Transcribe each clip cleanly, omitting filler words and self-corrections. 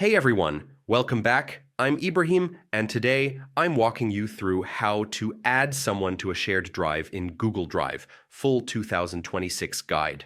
Hey everyone, welcome back. I'm Ibrahim, and today I'm walking you through how to add someone to a shared drive in Google Drive, full 2026 guide.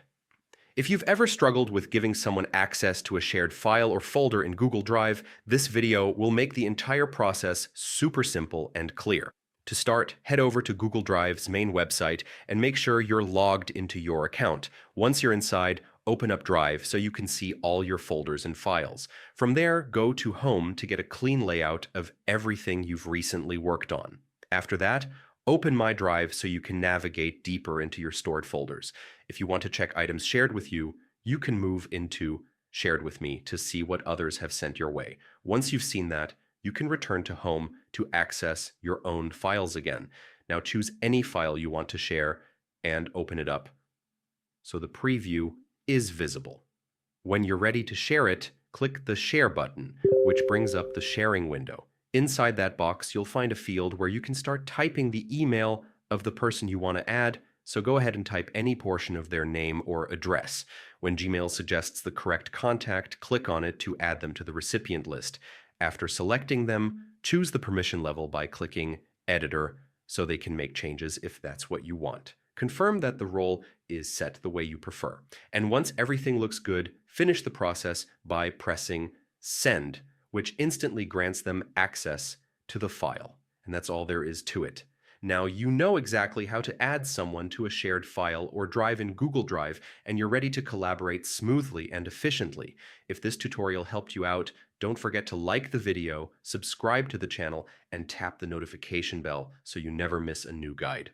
If you've ever struggled with giving someone access to a shared file or folder in Google Drive, this video will make the entire process super simple and clear. To start, head over to Google Drive's main website and make sure you're logged into your account. Once you're inside, open up Drive so you can see all your folders and files. From there, go to Home to get a clean layout of everything you've recently worked on. After that, open My Drive so you can navigate deeper into your stored folders. If you want to check items shared with you, you can move into Shared with Me to see what others have sent your way. Once you've seen that, you can return to Home to access your own files again. Now choose any file you want to share and open it up so the preview is visible. When you're ready to share it, click the Share button, which brings up the sharing window. Inside that box, you'll find a field where you can start typing the email of the person you want to add, so go ahead and type any portion of their name or address. When Gmail suggests the correct contact, click on it to add them to the recipient list. After selecting them, choose the permission level by clicking Editor so they can make changes if that's what you want. Confirm that the role is set the way you prefer. And once everything looks good, finish the process by pressing Send, which instantly grants them access to the file. And that's all there is to it. Now you know exactly how to add someone to a shared file or drive in Google Drive, and you're ready to collaborate smoothly and efficiently. If this tutorial helped you out, don't forget to like the video, subscribe to the channel, and tap the notification bell so you never miss a new guide.